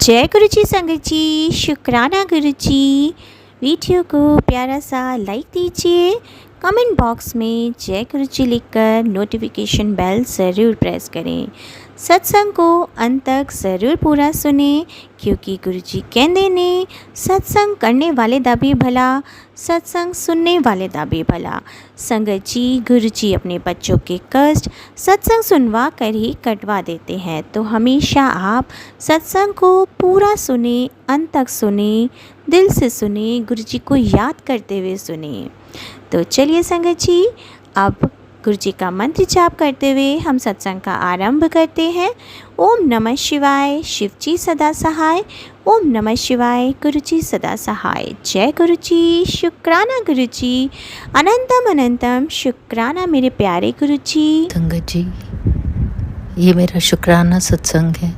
जय गुरु जी संगत जी, शुक्राना गुरु जी। वीडियो को प्यारा सा लाइक दीजिए, कमेंट बॉक्स में जय गुरु जी लिखकर नोटिफिकेशन बेल ज़रूर प्रेस करें। सत्संग को अंत तक ज़रूर पूरा सुने, क्योंकि गुरु जी कहते ने सत्संग करने वाले दा भी भला, सत्संग सुनने वाले दा भी भला। संगत जी, गुरु जी अपने बच्चों के कष्ट सत्संग सुनवा कर ही कटवा देते हैं, तो हमेशा आप सत्संग को पूरा सुने, अंत तक सुने, दिल से सुने, गुरु जी को याद करते हुए सुने। तो चलिए संगत जी, अब गुरु जी का मंत्र जाप करते हुए हम सत्संग का आरंभ करते हैं। ओम नमः शिवाय, शिव जी सदा सहाय। ओम नमः शिवाय, गुरु जी सदा सहाय। जय गुरु जी, शुक्राना गुरु जी, अनंतम अनंतम शुक्राना मेरे प्यारे गुरु जी। संगत जी, ये मेरा शुक्राना सत्संग है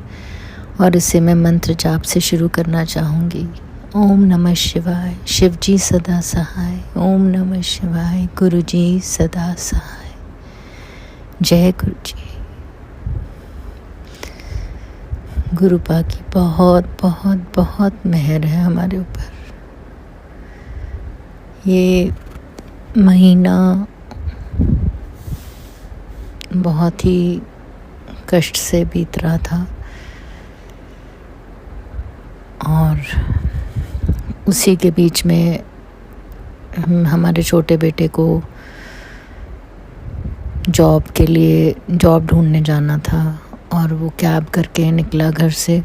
और इसे मैं मंत्र जाप से शुरू करना चाहूँगी। ओम नमः शिवाय, शिव जी सदा सहाय। ओम नमः शिवाय, गुरु जी सदा सहाय। जय गुरु जी। गुरु पा की बहुत बहुत बहुत मेहर है हमारे ऊपर। ये महीना बहुत ही कष्ट से बीत रहा था और उसी के बीच में हमारे छोटे बेटे को जॉब के लिए जॉब ढूंढने जाना था और वो कैब करके निकला घर से।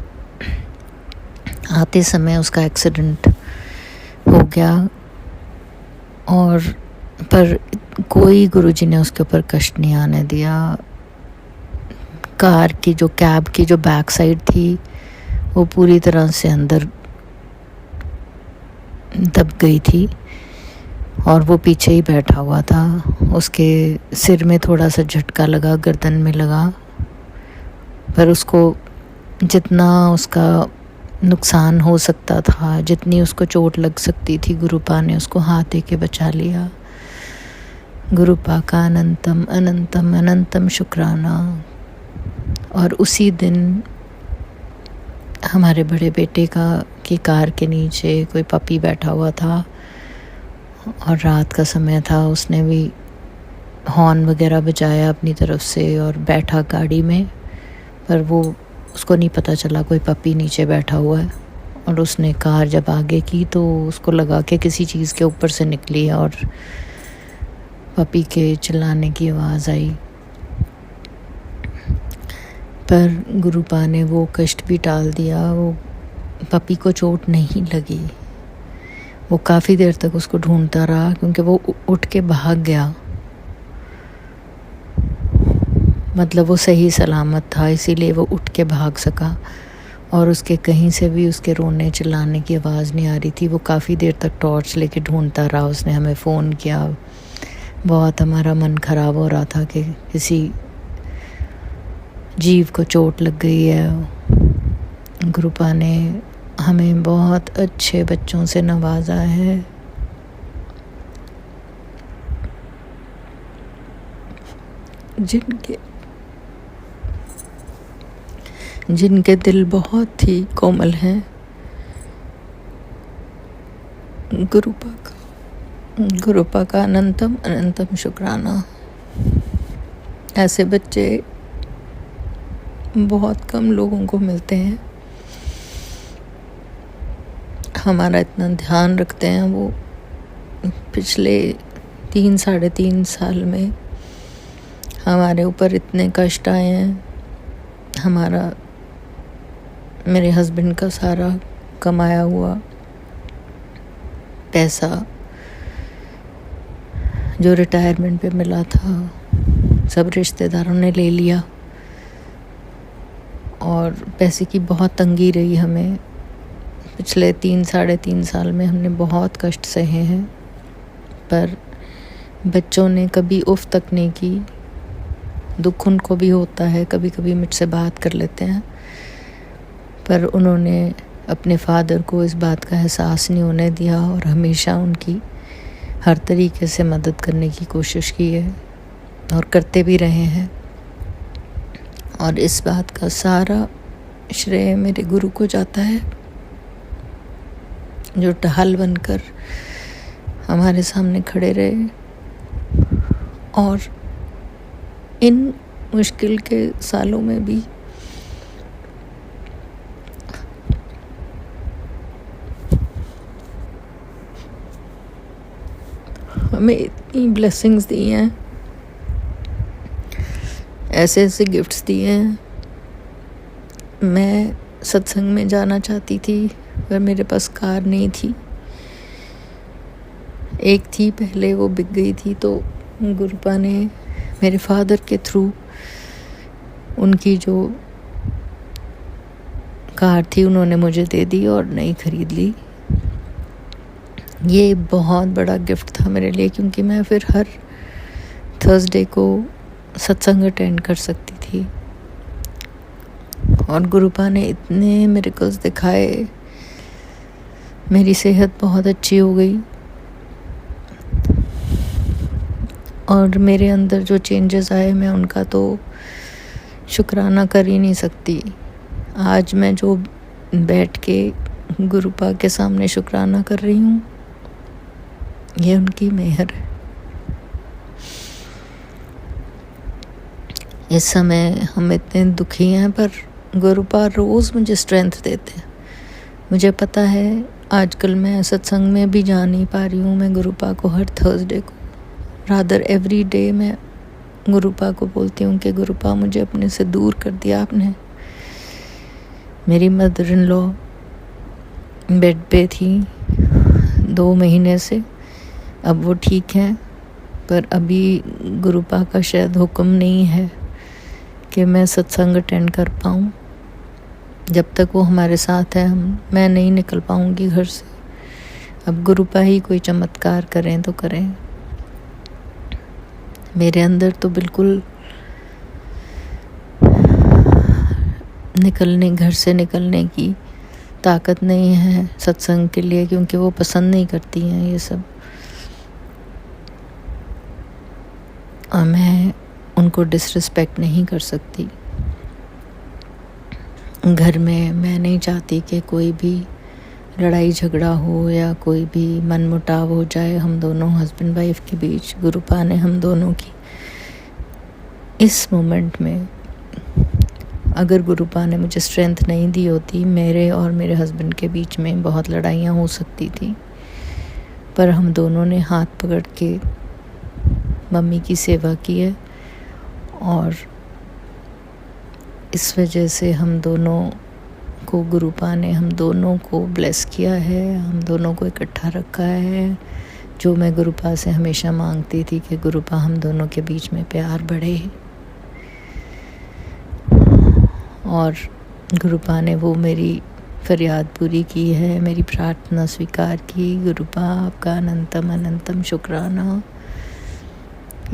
आते समय उसका एक्सीडेंट हो गया और पर कोई गुरुजी ने उसके ऊपर कष्ट नहीं आने दिया। कार की जो कैब की जो बैक साइड थी वो पूरी तरह से अंदर दब गई थी और वो पीछे ही बैठा हुआ था। उसके सिर में थोड़ा सा झटका लगा, गर्दन में लगा, पर उसको जितना उसका नुकसान हो सकता था, जितनी उसको चोट लग सकती थी, गुरुपा ने उसको हाथ दे के बचा लिया। गुरुपा का अनंतम अनंतम अनंतम शुक्राना। और उसी दिन हमारे बड़े बेटे की कार के नीचे कोई पपी बैठा हुआ था और रात का समय था। उसने भी हॉर्न वगैरह बजाया अपनी तरफ से और बैठा गाड़ी में, पर वो उसको नहीं पता चला कोई पपी नीचे बैठा हुआ है। और उसने कार जब आगे की तो उसको लगा कि किसी चीज़ के ऊपर से निकली और पपी के चिल्लाने की आवाज़ आई। पर गुरुपा ने वो कष्ट भी टाल दिया। वो पपी को चोट नहीं लगी। वो काफ़ी देर तक उसको ढूंढता रहा क्योंकि वो उठ के भाग गया। मतलब वो सही सलामत था, इसीलिए वो उठ के भाग सका और उसके कहीं से भी उसके रोने चिल्लाने की आवाज़ नहीं आ रही थी। वो काफ़ी देर तक टॉर्च लेके ढूंढता रहा। उसने हमें फ़ोन किया। बहुत हमारा मन ख़राब हो रहा था कि किसी जीव को चोट लग गई है। गुरुपा ने हमें बहुत अच्छे बच्चों से नवाजा है। जिनके दिल बहुत ही कोमल हैं। गुरुपा का अनंतम अनंतम शुक्राना। ऐसे बच्चे बहुत कम लोगों को मिलते हैं। हमारा इतना ध्यान रखते हैं। वो पिछले 3-3.5 साल में हमारे ऊपर इतने कष्ट आए हैं। मेरे हस्बैंड का सारा कमाया हुआ पैसा जो रिटायरमेंट पे मिला था सब रिश्तेदारों ने ले लिया और पैसे की बहुत तंगी रही हमें। पिछले 3-3.5 साल में हमने बहुत कष्ट सहे हैं, पर बच्चों ने कभी उफ तक नहीं की। दुख उनको भी होता है, कभी कभी मुझसे बात कर लेते हैं, पर उन्होंने अपने फादर को इस बात का एहसास नहीं होने दिया और हमेशा उनकी हर तरीके से मदद करने की कोशिश की है और करते भी रहे हैं। और इस बात का सारा श्रेय मेरे गुरु को जाता है, जो ढाल बनकर हमारे सामने खड़े रहे और इन मुश्किल के सालों में भी हमें इतनी ब्लेसिंग्स दी हैं, ऐसे ऐसे गिफ्ट्स दिए हैं। मैं सत्संग में जाना चाहती थी पर मेरे पास कार नहीं थी। एक थी पहले, वो बिक गई थी, तो गुरुपा ने मेरे फादर के थ्रू उनकी जो कार थी उन्होंने मुझे दे दी और नई खरीद ली। ये बहुत बड़ा गिफ्ट था मेरे लिए, क्योंकि मैं फिर हर थर्सडे को सत्संग अटेंड कर सकती थी। और गुरुपा ने इतने मिरेकल्स दिखाए, मेरी सेहत बहुत अच्छी हो गई और मेरे अंदर जो चेंजेस आए मैं उनका तो शुक्राना कर ही नहीं सकती। आज मैं जो बैठ के गुरुपा के सामने शुक्राना कर रही हूँ, ये उनकी मेहर है। इस समय हम इतने दुखी हैं पर गुरुपा रोज़ मुझे स्ट्रेंथ देते हैं। मुझे पता है आजकल मैं सत्संग में भी जा नहीं पा रही हूँ। मैं गुरुपा को हर थर्सडे को, रादर एवरी डे, मैं गुरुपा को बोलती हूँ कि गुरुपा मुझे अपने से दूर कर दिया आपने। मेरी मदर इन लॉ बेड पे थी 2 महीने से, अब वो ठीक हैं, पर अभी गुरुपा का शायद हुक्म नहीं है कि मैं सत्संग अटेंड कर पाऊँ। जब तक वो हमारे साथ है मैं नहीं निकल पाऊँगी घर से। अब गुरुपा ही कोई चमत्कार करें तो करें। मेरे अंदर तो बिल्कुल घर से निकलने की ताकत नहीं है सत्संग के लिए, क्योंकि वो पसंद नहीं करती हैं ये सब। और मैं उनको डिसरिस्पेक्ट नहीं कर सकती। घर में मैं नहीं चाहती कि कोई भी लड़ाई झगड़ा हो या कोई भी मनमुटाव हो जाए हम दोनों हस्बैंड वाइफ के बीच। गुरुपा ने हम दोनों की इस मोमेंट में, अगर गुरुपा ने मुझे स्ट्रेंथ नहीं दी होती, मेरे और मेरे हस्बैंड के बीच में बहुत लड़ाइयाँ हो सकती थी। पर हम दोनों ने हाथ पकड़ के मम्मी की सेवा की है और इस वजह से हम दोनों को गुरुपा ने हम दोनों को ब्लेस किया है, हम दोनों को इकट्ठा रखा है। जो मैं गुरुपा से हमेशा मांगती थी कि गुरुपा हम दोनों के बीच में प्यार बढ़े, और गुरुपा ने वो मेरी फरियाद पूरी की है, मेरी प्रार्थना स्वीकार की। गुरुपा आपका अनंतम अनंतम शुक्राना।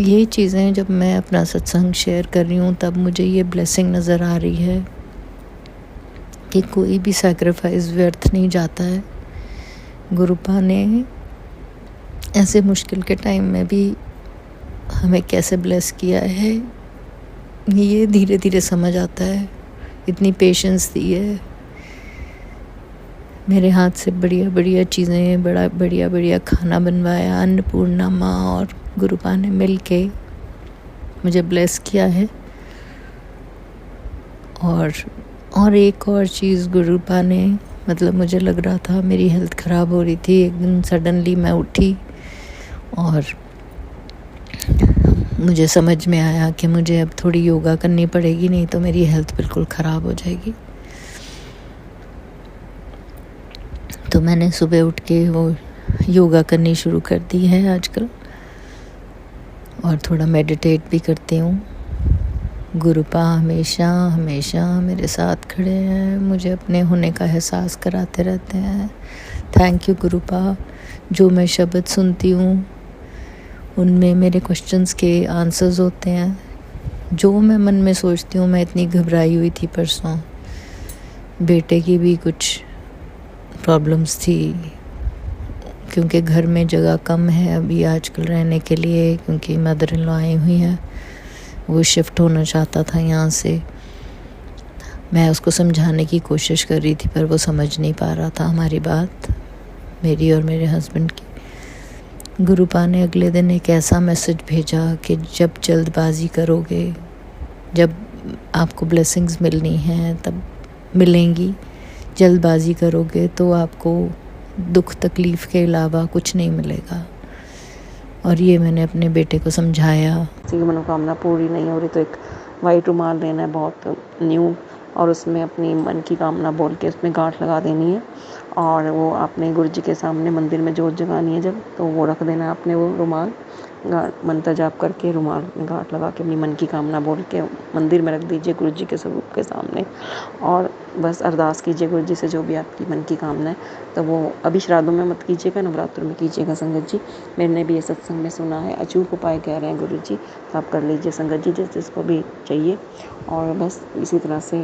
ये चीज़ें जब मैं अपना सत्संग शेयर कर रही हूँ तब मुझे ये ब्लेसिंग नज़र आ रही है कि कोई भी सैक्रिफाइस व्यर्थ नहीं जाता है। गुरुपा ने ऐसे मुश्किल के टाइम में भी हमें कैसे ब्लेस किया है, ये धीरे धीरे समझ आता है। इतनी पेशेंस दी है, मेरे हाथ से बढ़िया बढ़िया चीज़ें, बड़ा बढ़िया बढ़िया खाना बनवाया। अन्नपूर्णा माँ और गुरुपा ने मिल के मुझे ब्लेस किया है। और एक और चीज़ गुरुपा ने, मतलब मुझे लग रहा था मेरी हेल्थ ख़राब हो रही थी, एक दिन सडनली मैं उठी और मुझे समझ में आया कि मुझे अब थोड़ी योगा करनी पड़ेगी, नहीं तो मेरी हेल्थ बिल्कुल ख़राब हो जाएगी। तो मैंने सुबह उठ के वो योगा करनी शुरू कर दी है आजकल, और थोड़ा मेडिटेट भी करती हूँ। गुरुपा हमेशा हमेशा मेरे साथ खड़े हैं, मुझे अपने होने का एहसास कराते रहते हैं। Thank you गुरुपा। जो मैं शब्द सुनती हूँ उनमें मेरे क्वेश्चंस के आंसर्स होते हैं। जो मैं मन में सोचती हूँ, मैं इतनी घबराई हुई थी परसों, बेटे की भी कुछ प्रॉब्लम्स थी क्योंकि घर में जगह कम है अभी आजकल रहने के लिए, क्योंकि मदर इन लॉ आई हुई हैं, वो शिफ्ट होना चाहता था यहाँ से। मैं उसको समझाने की कोशिश कर रही थी पर वो समझ नहीं पा रहा था हमारी बात, मेरी और मेरे हस्बैंड की। गुरुपा ने अगले दिन एक ऐसा मैसेज भेजा कि जब जल्दबाजी करोगे, जब आपको ब्लेसिंग्स मिलनी हैं तब मिलेंगी, जल्दबाजी करोगे तो आपको दुख तकलीफ़ के अलावा कुछ नहीं मिलेगा। और ये मैंने अपने बेटे को समझाया। किसी की मनोकामना पूरी नहीं हो रही तो एक वाइट रुमाल लेना है बहुत न्यू, और उसमें अपनी मन की कामना बोल के उसमें गांठ लगा देनी है, और वो आपने गुरु जी के सामने मंदिर में जोत जगानी है जब, तो वो रख देना है आपने वो रुमाल, मंत्र जाप करके रुमाल में गांठ लगा के अपनी मन की कामना बोल के मंदिर में रख दीजिए गुरु जी के स्वरूप के सामने, और बस अरदास कीजिए गुरु जी से जो भी आपकी मन की कामना है। तो वो अभी श्राद्धों में मत कीजिएगा, नवरात्र में कीजिएगा संगत जी। मैंने भी ये सत्संग में सुना है, अचूक उपाय कह रहे हैं गुरु जी, तो आप कर लीजिए संगत जी जिस जिसको भी चाहिए। और बस इसी तरह से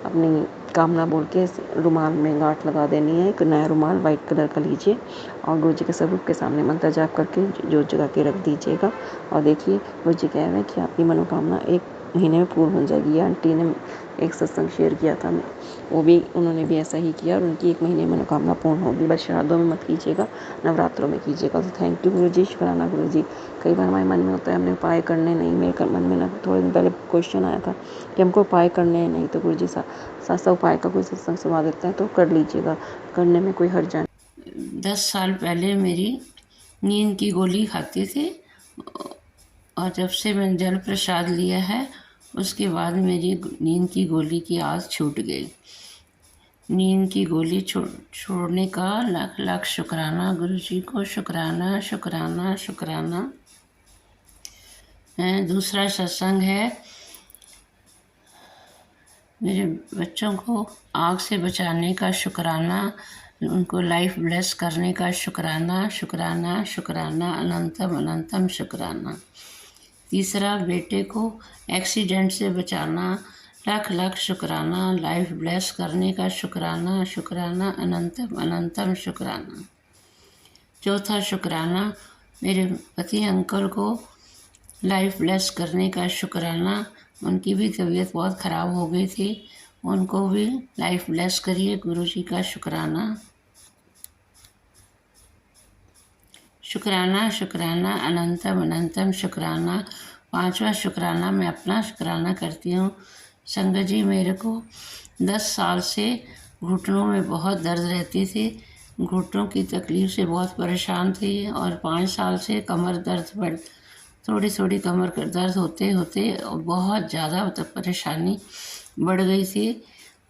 अपनी कामना बोल के रुमाल में गांठ लगा देनी है, एक नया रुमाल वाइट कलर का लीजिए और गुरु जी के स्वरूप के सामने मंत्र जाप करके जोत जगा के रख दीजिएगा। और देखिए गुरु जी कह रहे हैं कि आपकी मनोकामना 1 महीने में पूर्ण हो जाएगी। ये आंटी ने एक सत्संग शेयर किया था, वो भी उन्होंने भी ऐसा ही किया और उनकी 1 महीने में मनोकामना पूर्ण होगी। बस श्राद्धों में मत कीजिएगा, नवरात्रों में कीजिएगा। तो थैंक यू गुरु जी, शुक्राना गुरु जी। कई बार हमारे मन में होता है हमने उपाय करने नहीं, मेरे मन में ना थोड़े दिन पहले क्वेश्चन आया था कि हमको उपाय करने नहीं, तो गुरु जी साथ उपाय का कोई सत्संग सुना देता है तो कर लीजिएगा, करने में कोई हर्ज नहीं। 10 साल पहले मेरी नींद की गोली खाती थी, और जब से मैंने जल प्रसाद लिया है उसके बाद मेरी नींद की गोली की आदत छूट गई। नींद की गोली छोड़ने का लाख लाख शुक्राना गुरु जी को, शुक्राना शुक्राना शुक्राना। दूसरा सत्संग है मेरे बच्चों को आग से बचाने का शुक्राना, उनको लाइफ ब्लेस करने का शुक्राना शुक्राना शुक्राना, अनंतम अनंतम शुक्राना। तीसरा बेटे को एक्सीडेंट से बचाना, लाख लाख शुक्राना, लाइफ ब्लेस करने का शुक्राना शुक्राना, अनंतम अनंतम शुक्राना। चौथा शुक्राना मेरे पति अंकल को लाइफ ब्लेस करने का शुक्राना, उनकी भी तबीयत बहुत ख़राब हो गई थी, उनको भी लाइफ ब्लेस करिए गुरु जी का शुक्राना। शुक्राना शुक्राना, अनंतम अनंतम शुक्राना। पांचवा शुक्राना मैं अपना शुक्राना करती हूँ। संगत जी, मेरे को 10 साल से घुटनों में बहुत दर्द रहती थी, घुटनों की तकलीफ़ से बहुत परेशान थी, और 5 साल से कमर दर्द थोड़ी थोड़ी कमर का दर्द होते होते बहुत ज़्यादा परेशानी बढ़ गई थी।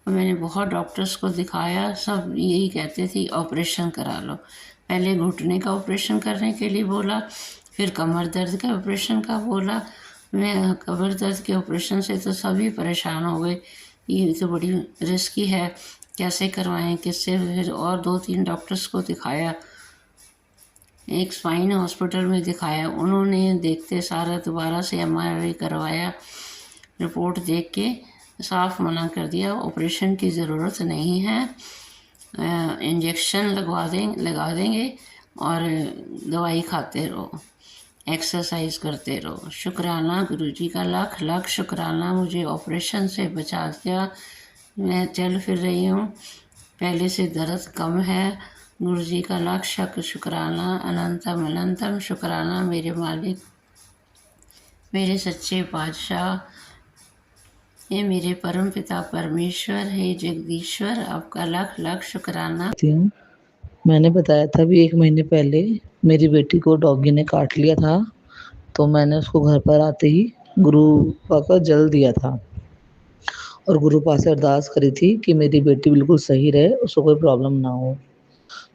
मैंने बहुत डॉक्टर्स को दिखाया, सब यही कहते थे ऑपरेशन करा लो। पहले घुटने का ऑपरेशन करने के लिए बोला, फिर कमर दर्द का ऑपरेशन का बोला। मैं कमर दर्द के ऑपरेशन से तो सभी परेशान हो गए, ये तो बड़ी रिस्की है, कैसे करवाएं किससे। फिर और 2-3 डॉक्टर्स को दिखाया, एक स्पाइन हॉस्पिटल में दिखाया, उन्होंने देखते सारा दोबारा से MRI करवाया, रिपोर्ट देख के साफ मना कर दिया, ऑपरेशन की ज़रूरत नहीं है, इंजेक्शन लगा देंगे और दवाई खाते रहो, एक्सरसाइज करते रहो। शुक्राना गुरुजी का, लाख लाख शुक्राना, मुझे ऑपरेशन से बचा दिया। मैं चल फिर रही हूँ, पहले से दर्द कम है। गुरुजी का लाख शुक्राना, अनंतम अनंतम शुक्राना। मेरे मालिक, मेरे सच्चे बादशाह, ये मेरे परम पिता परमेश्वर है, जगदीश्वर, आपका लाख लाख शुक्राना। मैंने बताया था भी 1 महीने पहले मेरी बेटी को डॉगी ने काट लिया था, तो मैंने उसको घर पर आते ही गुरुपा का जल दिया था और गुरुपा से अरदास करी थी कि मेरी बेटी बिल्कुल सही रहे, उसको कोई प्रॉब्लम ना हो।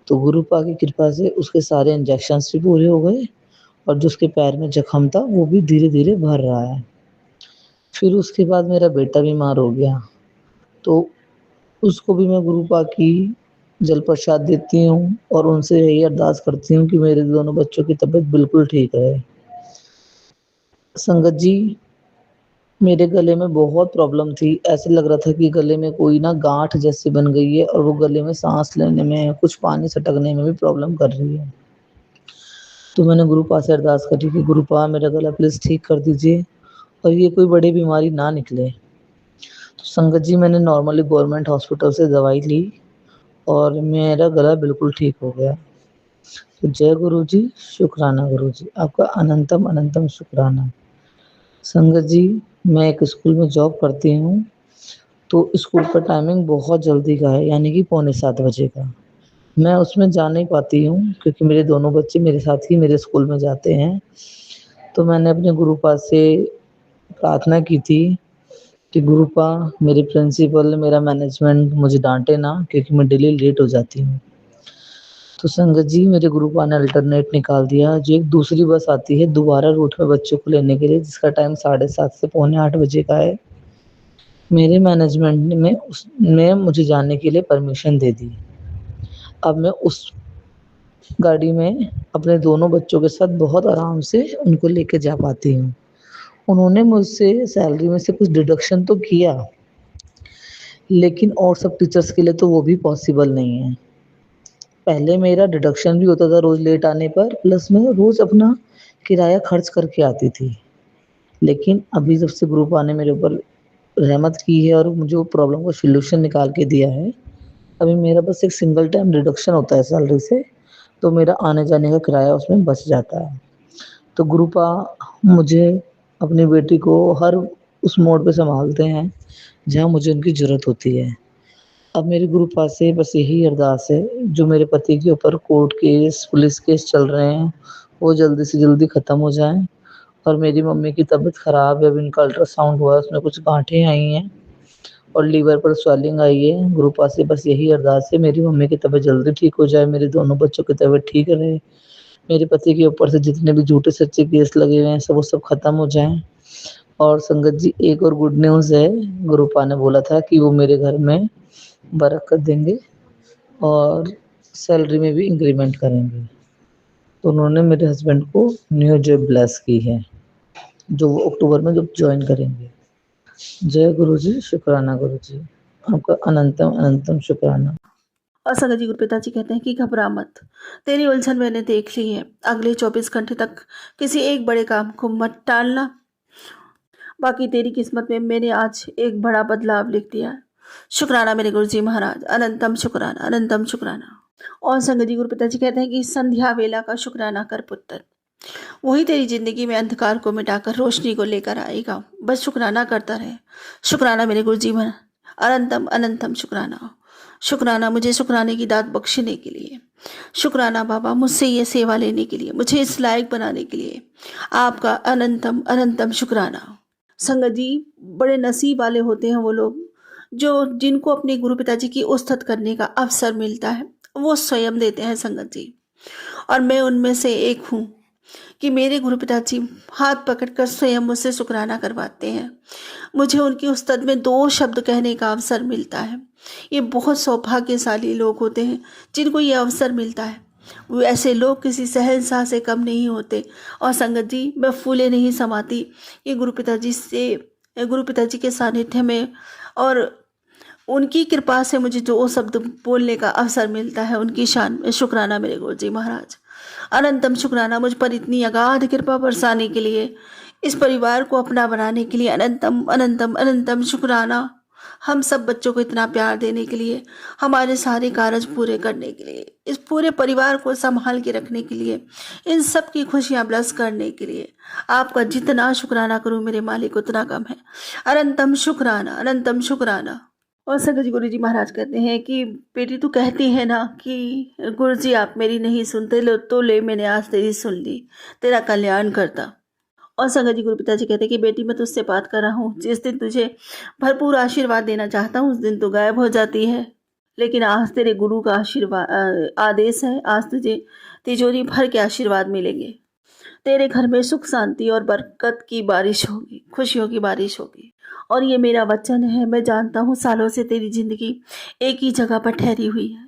तो गुरुपा की कृपा से उसके सारे इंजेक्शंस भी पूरे हो गए और जो उसके पैर में जख्म था वो भी धीरे धीरे भर रहा है। फिर उसके बाद मेरा बेटा बीमार हो गया, तो उसको भी मैं गुरुपा की जल प्रसाद देती हूँ और उनसे यही अरदास करती हूँ कि मेरे दोनों बच्चों की तबीयत बिल्कुल ठीक रहे। संगत जी, मेरे गले में बहुत प्रॉब्लम थी, ऐसे लग रहा था कि गले में कोई ना गांठ जैसी बन गई है और वो गले में सांस लेने में, कुछ पानी सटकने में भी प्रॉब्लम कर रही है। तो मैंने गुरुपा से अरदास करी कि गुरुपा मेरा गला प्लीज़ ठीक कर दीजिए और ये कोई बड़ी बीमारी ना निकले। संगत जी, मैंने नॉर्मली गवर्नमेंट हॉस्पिटल से दवाई ली और मेरा गला बिल्कुल ठीक हो गया। तो जय गुरु जी, शुक्राना गुरु जी, आपका अनंतम अनंतम शुक्राना। संगत जी, मैं एक स्कूल में जॉब करती हूँ, तो स्कूल का टाइमिंग बहुत जल्दी का है, यानी कि पौने 7 बजे का। मैं उसमें जा नहीं पाती हूँ क्योंकि मेरे दोनों बच्चे मेरे साथ ही मेरे स्कूल में जाते हैं। तो मैंने अपने गुरुपाद से प्रार्थना की थी कि गुरुपा, मेरे प्रिंसिपल, मेरा मैनेजमेंट मुझे डांटे ना, क्योंकि मैं डेली लेट हो जाती हूँ। तो संगत जी, मेरे गुरुपा ने अल्टरनेट निकाल दिया, जो एक दूसरी बस आती है दोबारा रूट में बच्चों को लेने के लिए, जिसका टाइम 7:30 से पौने 8 बजे का है। मेरे मैनेजमेंट ने उसमें मुझे जाने के लिए परमिशन दे दी। अब मैं उस गाड़ी में अपने दोनों बच्चों के साथ बहुत आराम से उनको लेके जा पाती हूँ। उन्होंने मुझसे सैलरी में से कुछ डिडक्शन तो किया, लेकिन और सब टीचर्स के लिए तो वो भी पॉसिबल नहीं है। पहले मेरा डिडक्शन भी होता था रोज़ लेट आने पर, प्लस मैं रोज़ अपना किराया खर्च करके आती थी। लेकिन अभी जब से ग्रुप ने मेरे ऊपर रहमत की है और मुझे वो प्रॉब्लम का सॉल्यूशन निकाल के दिया है, अभी मेरा बस एक सिंगल टाइम डिडक्शन होता है सैलरी से, तो मेरा आने-जाने का किराया उसमें बच जाता है। तो गुरुपा मुझे, अपनी बेटी को हर उस मोड़ पे सँभालते हैं जहाँ मुझे उनकी ज़रूरत होती है। अब मेरे गुरुपा से बस यही अरदास है, जो मेरे पति के ऊपर कोर्ट केस, पुलिस केस चल रहे हैं, वो जल्दी से जल्दी ख़त्म हो जाएँ। और मेरी मम्मी की तबीयत ख़राब है, अभी उनका अल्ट्रासाउंड हुआ है, उसमें कुछ गाँठें आई हैं और लीवर पर स्वेलिंग आई है। गुरुपा से बस यही अरदास है, मेरी मम्मी की तबीयत जल्दी ठीक हो जाए, मेरे दोनों बच्चों की तबीयत ठीक रहे, मेरे पति के ऊपर से जितने भी झूठे-सच्चे केस लगे हुए हैं सब वो सब ख़त्म हो जाएँ। और संगत जी, एक और गुड न्यूज़ है, गुरुपा ने बोला था कि वो मेरे घर में बरकत देंगे और सैलरी में भी इंक्रीमेंट करेंगे। तो उन्होंने मेरे हस्बैंड को न्यू जॉब ब्लेस की है, जो वो अक्टूबर में जब जॉइन करेंगे। जय गुरु जी, शुक्राना गुरु जी, आपका अनंतम अनंतम शुक्राना। और संगत जी, गुरु पिताजी कहते हैं कि घबरा मत, तेरी उलझन मैंने देख ली है। अगले 24 घंटे तक किसी एक बड़े काम को मत टालना, बाकी तेरी किस्मत में मैंने आज एक बड़ा बदलाव लिख दिया है। शुक्राना मेरे गुरु जी महाराज, अनंतम शुक्राना, अनंतम शुक्राना। और संगत जी, गुरु पिताजी कहते हैं कि संध्या वेला का शुक्राना कर पुत्र, वही तेरी जिंदगी में अंधकार को मिटाकर रोशनी को लेकर आएगा। बस शुक्राना करता रहे। शुक्राना मेरे गुरु जी महाराज, अनंतम अनंतम शुक्राना। शुक्राना मुझे शुक्राने की दात बख्शने के लिए। शुक्राना बाबा, मुझसे ये सेवा लेने के लिए, मुझे इस लायक बनाने के लिए आपका अनंतम अनंतम शुक्राना। संगत जी, बड़े नसीब वाले होते हैं वो लोग जो जिनको अपने गुरु पिताजी की उस्तत करने का अवसर मिलता है, वो स्वयं देते हैं संगत जी। और मैं उनमें से एक हूँ कि मेरे गुरु पिताजी हाथ पकड़कर स्वयं मुझसे शुक्राना करवाते हैं। मुझे उनकी उस्तत में 2 शब्द कहने का अवसर मिलता है। ये बहुत सौभाग्यशाली लोग होते हैं जिनको ये अवसर मिलता है। वो ऐसे लोग किसी शहंशाह से कम नहीं होते। और संगत जी, मैं फूले नहीं समाती ये गुरु पिताजी के सानिध्य में, और उनकी कृपा से मुझे जो शब्द बोलने का अवसर मिलता है उनकी शान में। शुक्राना मेरे गुरु जी महाराज, अनंतम शुक्राना मुझ पर इतनी अगाध कृपा बरसाने के लिए, इस परिवार को अपना बनाने के लिए। अनंतम अनंतम अनंतम शुक्राना, हम सब बच्चों को इतना प्यार देने के लिए, हमारे सारे कार्य पूरे करने के लिए, इस पूरे परिवार को संभाल के रखने के लिए, इन सब की खुशियाँ ब्लस करने के लिए। आपका जितना शुक्राना करूँ मेरे मालिक उतना कम है। अनंतम शुक्राना, अनंतम शुक्राना। और संगत जी, गुरु जी महाराज कहते हैं कि बेटी तू कहती है ना कि गुरु जी आप मेरी नहीं सुनते, लो तो ले मैंने आज तेरी सुन ली, तेरा कल्याण करता। और संगत जी, गुरु पिताजी कहते हैं कि बेटी मैं तुझसे बात कर रहा हूँ, जिस दिन तुझे भरपूर आशीर्वाद देना चाहता हूँ उस दिन तो गायब हो जाती है। लेकिन आज तेरे गुरु का आदेश है, आज तुझे तिजोरी भर के आशीर्वाद मिलेंगे। तेरे घर में सुख शांति और बरकत की बारिश होगी, खुशियों की बारिश होगी। और ये मेरा वचन है। मैं जानता हूँ सालों से तेरी जिंदगी एक ही जगह पर ठहरी हुई है,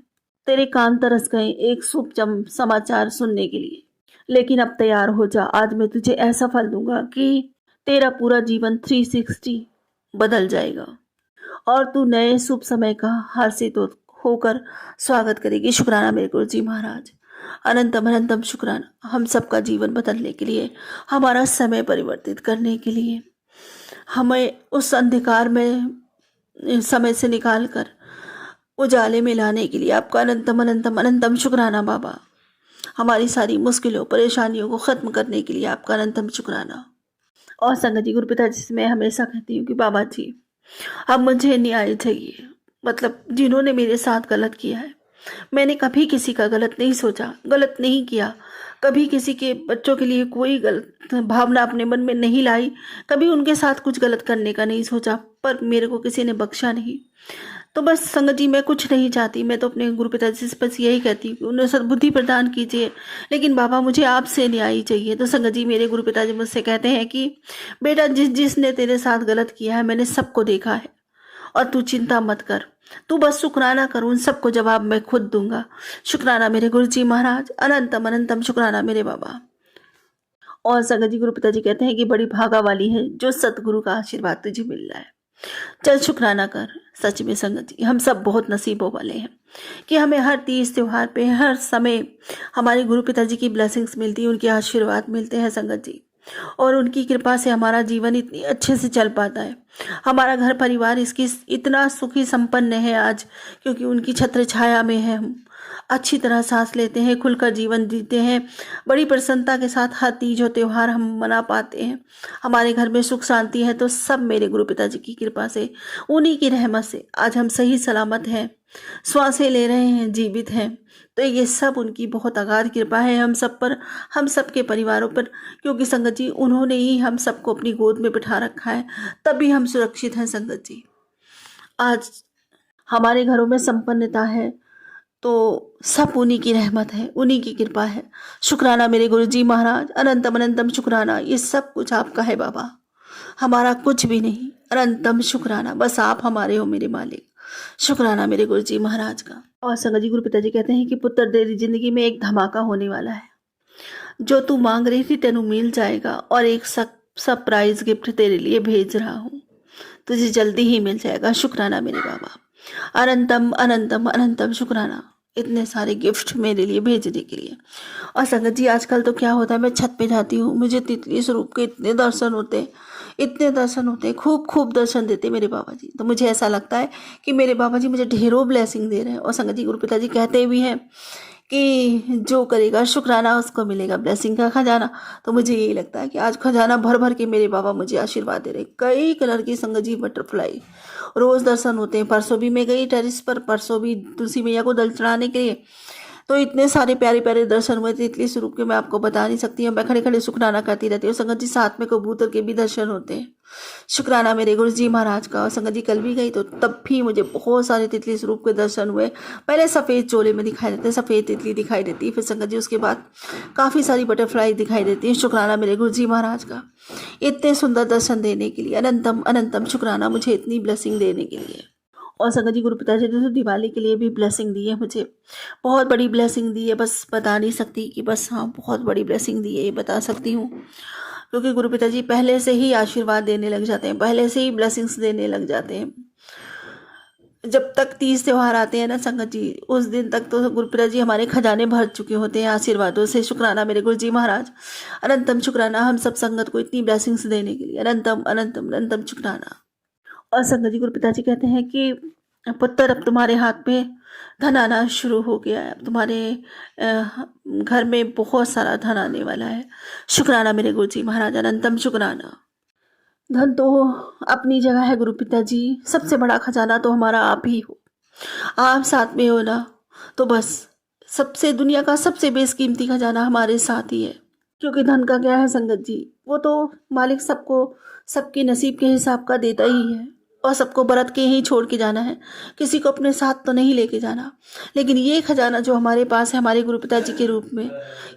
तेरे कान तरस गए एक शुभ समाचार सुनने के लिए। लेकिन अब तैयार हो जा, आज मैं तुझे ऐसा फल दूंगा कि तेरा पूरा जीवन 360 बदल जाएगा और तू नए शुभ समय का हर्षित होकर स्वागत करेगी। शुक्राना मेरे गुरु जी महाराज, अनंतम अनंतम शुक्राना, हम सबका जीवन बदलने के लिए, हमारा समय परिवर्तित करने के लिए, हमें उस अंधकार में समय से निकाल कर उजाले में लाने के लिए आपका अनंतम अनंतम अनंतम शुक्राना बाबा। हमारी सारी मुश्किलों परेशानियों को ख़त्म करने के लिए आपका अनंतम शुक्राना। और संगत जी, गुरु पिताजी से मैं हमेशा कहती हूँ कि बाबा जी, अब मुझे न्याय चाहिए। मतलब जिन्होंने मेरे साथ गलत किया है, मैंने कभी किसी का गलत नहीं सोचा, गलत नहीं किया, कभी किसी के बच्चों के लिए कोई गलत भावना अपने मन में नहीं लाई, कभी उनके साथ कुछ गलत करने का नहीं सोचा, पर मेरे को किसी ने बख्शा नहीं। तो बस संगत जी, मैं कुछ नहीं चाहती, मैं तो अपने गुरु पिताजी से बस यही कहती हूँ कि उन्हें सद्बुद्धि प्रदान कीजिए, लेकिन बाबा मुझे आपसे न्याय चाहिए। तो संगत जी, मेरे गुरु पिताजी मुझसे कहते हैं कि बेटा, जिसने तेरे साथ गलत किया है मैंने सबको देखा है, और तू चिंता मत कर, तू बस शुक्राना कर, उन सबको जवाब मैं खुद दूंगा। शुक्राना मेरे गुरु जी महाराज, अनंतम अनंतम शुक्राना मेरे बाबा। और संगत जी, गुरु पिताजी कहते हैं कि बड़ी भागा वाली है जो सतगुरु का आशीर्वाद तुझे मिल रहा है, चल शुक्राना कर। सच में संगत जी, हम सब बहुत नसीबों वाले हैं कि हमें हर तीज त्योहार पे हर समय हमारे गुरु पिताजी की ब्लेसिंग्स मिलती है, उनके आशीर्वाद मिलते हैं संगत जी, और उनकी कृपा से हमारा जीवन इतनी अच्छे से चल पाता है। हमारा घर परिवार इसकी इतना सुखी संपन्न है आज, क्योंकि उनकी छत्र छाया में है। हम अच्छी तरह सांस लेते हैं, खुलकर जीवन जीते हैं, बड़ी प्रसन्नता के साथ हर तीज और त्यौहार हम मना पाते हैं। हमारे घर में सुख शांति है तो सब मेरे गुरु पिताजी की कृपा से, उन्हीं की रहमत से आज हम सही सलामत हैं, श्वासें ले रहे हैं, जीवित हैं। तो ये सब उनकी बहुत अगाध कृपा है हम सब पर, हम सब के परिवारों पर, क्योंकि संगत जी उन्होंने ही हम सबको अपनी गोद में बिठा रखा है, तभी हम सुरक्षित हैं संगत जी। आज हमारे घरों में संपन्नता है तो सब उन्हीं की रहमत है, उन्हीं की कृपा है। शुक्राना मेरे गुरु जी महाराज, अनंतम अनंतम शुक्राना। ये सब कुछ आपका है बाबा, हमारा कुछ भी नहीं। अनंतम शुक्राना, बस आप हमारे हो मेरे मालिक। शुक्राना मेरे गुरु जी महाराज का। और संगत जी, गुरु पिताजी कहते हैं कि पुत्र तेरी जिंदगी में एक धमाका होने वाला है, जो तू मांग रही थी तेनू मिल जाएगा, और एक सरप्राइज गिफ्ट तेरे लिए भेज रहा हूँ, तुझे जल्दी ही मिल जाएगा। शुक्राना मेरे बाबा, अनंतम अनंतम अनंतम शुक्राना, इतने सारे गिफ्ट मेरे लिए भेजने के लिए। और संगत जी, आजकल तो क्या होता है, मैं छत पे जाती हूँ, मुझे तितली स्वरूप के इतने दर्शन होते हैं, इतने दर्शन होते हैं, खूब खूब दर्शन देते मेरे बाबा जी। तो मुझे ऐसा लगता है कि मेरे बाबा जी मुझे ढेरों ब्लेसिंग दे रहे हैं। और संगत जी, गुरु पिताजी कहते भी हैं कि जो करेगा शुक्राना उसको मिलेगा ब्लेसिंग का खजाना। तो मुझे यही लगता है कि आज खजाना भर भर के मेरे बाबा मुझे आशीर्वाद दे रहे हैं। कई कलर की संगत जी बटरफ्लाई रोज दर्शन होते हैं। परसों भी मैं गई टेरिस पर, परसों भी तुलसी मैया को दल चढ़ाने के लिए, तो इतने सारे प्यारे प्यारे दर्शन हुए थे, इतनी स्वरूप के मैं आपको बता नहीं सकती हूँ। मैं खड़े खड़े शुक्राना करती रहती हूँ संगत जी। साथ में कबूतर के भी दर्शन होते हैं। शुक्राना मेरे गुरु जी महाराज का। और संगत जी, कल भी गई तो तब भी मुझे बहुत सारे तितली स्वरूप के दर्शन हुए। पहले सफ़ेद चोले में दिखाई देते, सफ़ेद तितली दिखाई देती, फिर संगत जी उसके बाद काफ़ी सारी बटरफ्लाई दिखाई देती है। शुक्राना मेरे गुरु जी महाराज का, इतने सुंदर दर्शन देने के लिए। अनंतम अनंतम शुक्राना मुझे इतनी ब्लेसिंग देने के लिए। और संगत जी, गुरु पिताजी ने तो दिवाली के लिए भी ब्लेसिंग दी है मुझे, बहुत बड़ी ब्लेसिंग दी है। बस बता नहीं सकती कि बस हाँ बहुत बड़ी ब्लेसिंग दी है, ये बता सकती हूँ, क्योंकि गुरु पिताजी पहले से ही आशीर्वाद देने लग जाते हैं, पहले से ही ब्लेसिंग्स देने लग जाते हैं। जब तक तीज त्यौहार आते हैं ना संगत जी, उस दिन तक तो गुरु पिताजी हमारे खजाने भर चुके होते हैं आशीर्वादों से। शुक्राना मेरे गुरु जी महाराज, अनंतम शुक्राना हम सब संगत को इतनी ब्लेसिंग्स देने के लिए। अनंतम अनंतम अनंतम शुक्राना। और संगत जी, गुरु पिताजी कहते हैं कि पुत्र, अब तुम्हारे हाथ में धन आना शुरू हो गया है, अब तुम्हारे घर में बहुत सारा धन आने वाला है। शुक्राना मेरे गुरु जी महाराज, अनंतम शुक्राना। धन तो अपनी जगह है गुरु पिताजी, सबसे बड़ा खजाना तो हमारा आप ही हो। आप साथ में हो ना, तो बस सबसे दुनिया का सबसे बेशकीमती खजाना हमारे साथ ही है। क्योंकि धन का क्या है संगत जी, वो तो मालिक सबको सबके नसीब के हिसाब का देता ही है, और सबको बरत के ही छोड़ के जाना है, किसी को अपने साथ तो नहीं लेके जाना। लेकिन ये खजाना जो हमारे पास है हमारे गुरु पिताजी के रूप में,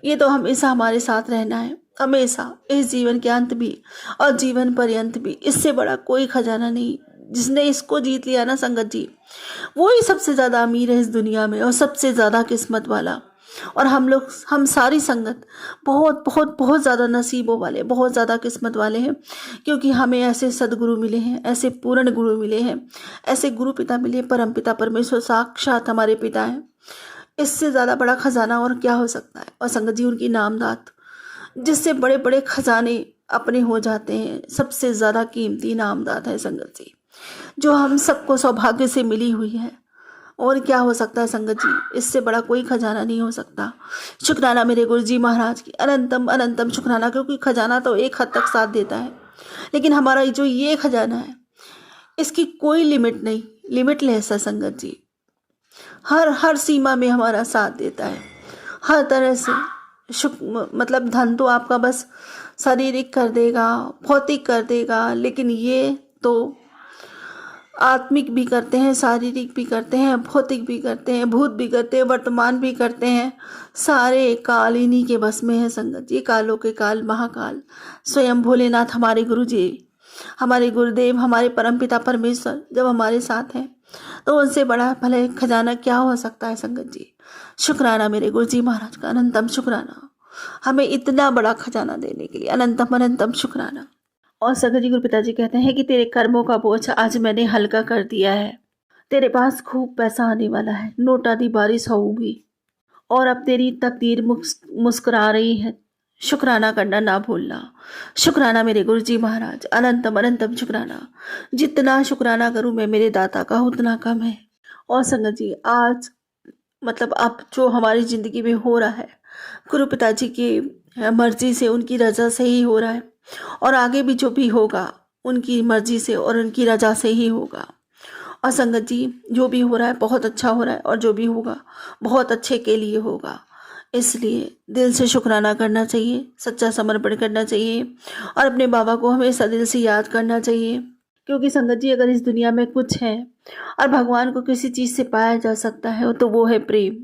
ये तो हमेशा हमारे साथ रहना है, हमेशा, इस जीवन के अंत भी और जीवन पर्यंत भी। इससे बड़ा कोई खजाना नहीं। जिसने इसको जीत लिया ना संगत जी, वो ही सबसे ज़्यादा अमीर है इस दुनिया में, और सबसे ज़्यादा किस्मत वाला। और हम सारी संगत बहुत बहुत बहुत ज़्यादा नसीबों वाले, बहुत ज़्यादा किस्मत वाले हैं, क्योंकि हमें ऐसे सदगुरु मिले हैं, ऐसे पूर्ण गुरु मिले हैं, ऐसे गुरु पिता मिले, परम पिता परमेश्वर साक्षात हमारे पिता हैं। इससे ज़्यादा बड़ा खजाना और क्या हो सकता है। और संगत जी, उनकी नामदात, जिससे बड़े बड़े खजाने अपने हो जाते हैं, सबसे ज़्यादा कीमती नामदात है संगत जी। जो हम सबको सौभाग्य से मिली हुई है। और क्या हो सकता है संगत जी, इससे बड़ा कोई खजाना नहीं हो सकता। शुक्राना मेरे गुरु जी महाराज की, अनंतम अनंतम शुक्राना। क्योंकि खजाना तो एक हद तक साथ देता है, लेकिन हमारा जो ये खजाना है इसकी कोई लिमिट नहीं, लिमिटलेस है संगत जी। हर सीमा में हमारा साथ देता है, हर तरह से। मतलब धन तो आपका बस शारीरिक कर देगा, भौतिक कर देगा, लेकिन ये तो आत्मिक भी करते हैं, शारीरिक भी करते हैं, भौतिक भी करते हैं, भूत भी करते हैं, वर्तमान भी करते हैं। सारे काल इन्हीं के बस में है संगत जी। कालों के काल महाकाल स्वयं भोलेनाथ हमारे गुरु जी, हमारे गुरुदेव, हमारे परमपिता परमेश्वर जब हमारे साथ हैं तो उनसे बड़ा भले खजाना क्या हो सकता है संगत जी। शुक्राना मेरे गुरु जी महाराज का, अनंतम शुक्राना, हमें इतना बड़ा खजाना देने के लिए अनंतम अनंतम शुक्राना। और संगत जी, गुरु पिताजी कहते हैं कि तेरे कर्मों का बोझ आज मैंने हल्का कर दिया है। तेरे पास खूब पैसा आने वाला है, नोट आदि बारिश होगी, और अब तेरी तकदीर मुस्कुरा रही है। शुक्राना करना ना भूलना। शुक्राना मेरे गुरु जी महाराज, अनंतम अनंतम शुक्राना। जितना शुक्राना करूं मैं मेरे दाता का उतना कम है। और संगत जी, आज मतलब अब जो हमारी ज़िंदगी में हो रहा है गुरु पिताजी की मर्जी से, उनकी रजा से ही हो रहा है, और आगे भी जो भी होगा उनकी मर्जी से और उनकी रजा से ही होगा। और संगत जी, जो भी हो रहा है बहुत अच्छा हो रहा है, और जो भी होगा बहुत अच्छे के लिए होगा। इसलिए दिल से शुक्राना करना चाहिए, सच्चा समर्पण करना चाहिए, और अपने बाबा को हमेशा दिल से याद करना चाहिए। क्योंकि संगत जी, अगर इस दुनिया में कुछ है और भगवान को किसी चीज़ से पाया जा सकता है तो वो है प्रेम।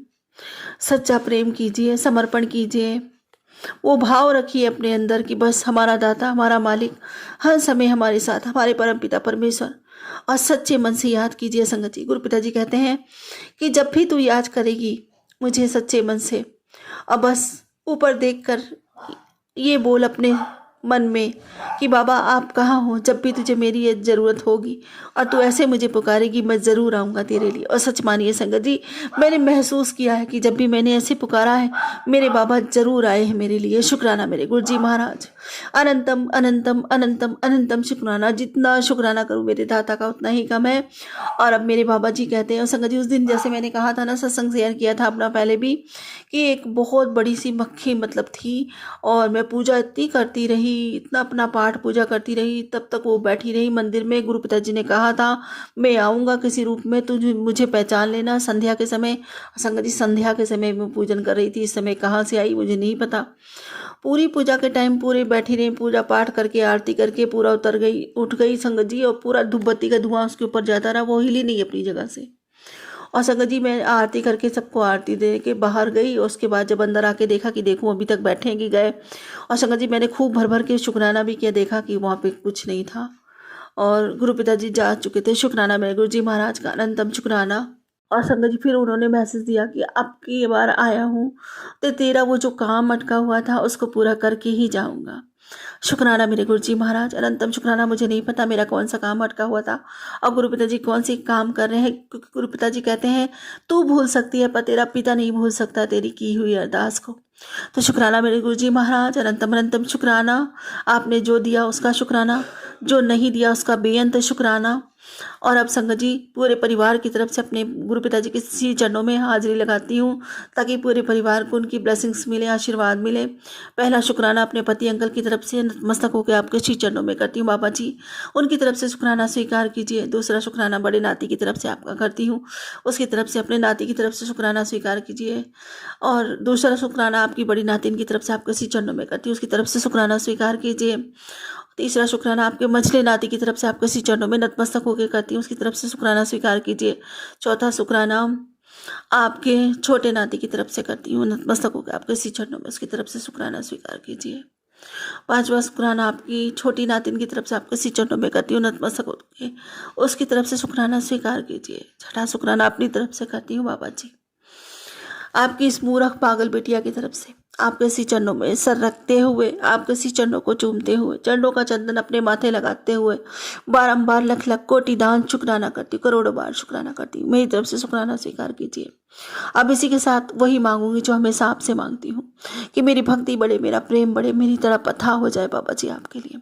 सच्चा प्रेम कीजिए, समर्पण कीजिए, वो भाव रखिए अपने अंदर कि बस हमारा दाता, हमारा मालिक हर समय हमारे साथ, हमारे परमपिता परमेश्वर। और सच्चे मन से याद कीजिए संगत जी। गुरु पिताजी कहते हैं कि जब भी तू याद करेगी मुझे सच्चे मन से, और बस ऊपर देखकर ये बोल अपने मन में कि बाबा आप कहाँ हो, जब भी तुझे मेरी ये ज़रूरत होगी और तू ऐसे मुझे पुकारेगी मैं ज़रूर आऊँगा तेरे लिए। और सच मानिए संगत जी, मैंने महसूस किया है कि जब भी मैंने ऐसे पुकारा है मेरे बाबा ज़रूर आए हैं मेरे लिए। शुक्राना मेरे गुरु जी महाराज, अनंतम अनंतम अनंतम अनंतम शुक्राना। जितना शुक्राना करूँ मेरे दाता का उतना ही कम है। और अब मेरे बाबा जी कहते हैं, और संगत जी उस दिन जैसे मैंने कहा था ना, सत्संग शेयर किया था अपना पहले भी, कि एक बहुत बड़ी सी मक्खी मतलब थी, और मैं पूजा इतनी करती रही, इतना अपना पाठ पूजा करती रही, तब तक वो बैठी रही मंदिर में। गुरु पिताजी ने कहा था मैं आऊँगा किसी रूप में, तुझे मुझे पहचान लेना। संध्या के समय, संगत जी संध्या के समय मैं पूजन कर रही थी, इस समय कहाँ से आई मुझे नहीं पता। पूरी पूजा के टाइम पूरे बैठी रही, पूजा पाठ करके आरती करके पूरा उतर गई, उठ गई संगत जी, और पूरा धूप बत्ती का धुआं उसके ऊपर जाता रहा, वो हिली नहीं अपनी जगह से। और संगत जी मैं आरती करके सबको आरती दे के बाहर गई, और उसके बाद जब अंदर आके देखा कि देखूं अभी तक बैठे हैं कि गए। और संगत जी मैंने खूब भर भर के शुक्राना भी किया, देखा कि वहाँ पे कुछ नहीं था, और गुरु पिताजी जा चुके थे। शुक्राना मेरे गुरु जी महाराज का, अनंतम शुक्राना। और संगत जी फिर उन्होंने मैसेज दिया कि अब की बार आया हूँ तो तेरा वो जो काम अटका हुआ था उसको पूरा करके ही जाऊँगा। शुक्राना मेरे गुरु जी महाराज, अनंतम शुक्राना। मुझे नहीं पता मेरा कौन सा काम अटका हुआ था और गुरु पिताजी कौन सी काम कर रहे हैं, क्योंकि गुरु पिताजी कहते हैं तू भूल सकती है पर तेरा पिता नहीं भूल सकता तेरी की हुई अरदास को। तो शुक्राना मेरे गुरु जी महाराज, अनंतम अनंतम शुक्राना। आपने जो दिया उसका शुक्राना, जो नहीं दिया उसका बेअंत शुक्राना। और अब संगत जी पूरे परिवार की तरफ से अपने गुरु पिताजी के श्री चरणों में हाजिरी लगाती हूँ ताकि पूरे परिवार को उनकी ब्लेसिंग्स मिले, आशीर्वाद मिले। पहला शुक्राना अपने पति अंकल की तरफ से नतमस्तक होकर आपके श्री चरणों में करती हूँ बाबा जी, उनकी तरफ से शुक्राना स्वीकार कीजिए। दूसरा शुक्राना बड़े नाती की तरफ से आपका करती हूँ, उसकी तरफ से अपने नाती की तरफ से शुक्राना स्वीकार कीजिए। और दूसरा शुक्राना आपकी बड़ी नातिन की तरफ से आपके श्री चरणों में करती हूँ, उसकी तरफ से शुक्राना स्वीकार कीजिए। तीसरा शुक्राना आपके मझले नाती की तरफ से आपके श्री चरणों में नतमस्तक होकर करती हूँ, उसकी तरफ से शुक्राना स्वीकार कीजिए। चौथा शुक्राना आपके छोटे नाती की तरफ से करती हूँ, नतमस्तक होकर आपके श्री चरणों में, उसकी तरफ से शुक्राना स्वीकार कीजिए। पांचवा शुक्राना आपकी छोटी नातिन की तरफ से आपके श्री चरणों में करती हूँ, नतमस्तक होकर उसकी तरफ से शुक्राना स्वीकार कीजिए। छठा शुक्राना अपनी तरफ से करती हूँ बाबा जी, आपकी इस मूर्ख पागल बेटिया की तरफ से आपके श्री चरणों में सर रखते हुए, आपके श्री चरणों को चूमते हुए, चरणों का चंदन अपने माथे लगाते हुए बारंबार लख लख कोटि दान शुक्राना करती हूँ, करोड़ों बार शुक्राना करती हूँ। मेरी तरफ से शुक्राना स्वीकार कीजिए। अब इसी के साथ वही मांगूंगी जो हमेशा आपसे मांगती हूँ, कि मेरी भक्ति बढ़े, मेरा प्रेम बढ़े, मेरी तरफ अथाह हो जाए बाबा जी आपके लिए।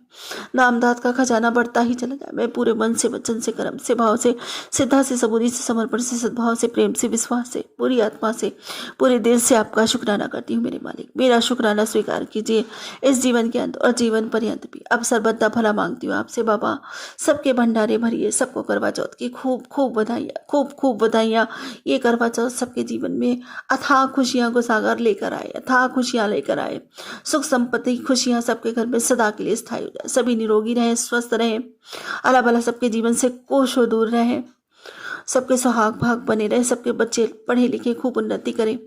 नामदात का खजाना बढ़ता ही चला जाए। मैं पूरे मन से, वचन से, कर्म से, भाव से, श्रद्धा से, सबूरी से, समर्पण से, सद्भाव से, प्रेम से, विश्वास से, पूरी आत्मा से, पूरे दिल से आपका शुक्राना करती हूँ मेरे मालिक। मेरा शुक्राना स्वीकार कीजिए इस जीवन के अंत और जीवन पर्यंत भी। अब सर्वदा भला मांगती हूँ आपसे बाबा, सबके भंडारे भरिए, सबको करवा चौथ की खूब खूब बधाइयाँ, खूब खूब बधाइयाँ। ये करवा चौथ सबके जीवन में अथाह खुशियाँ को सागर लेकर आए, अथाह खुशियाँ लेकर आए। सुख संपत्ति खुशियाँ सबके घर में सदा के लिए स्थायी हो जाए। सभी निरोगी रहें, स्वस्थ रहें, अल्लाह भला सबके जीवन से कोसों दूर रहें, सबके सुहाग भाग बने रहे, सबके बच्चे पढ़े लिखे खूब उन्नति करें,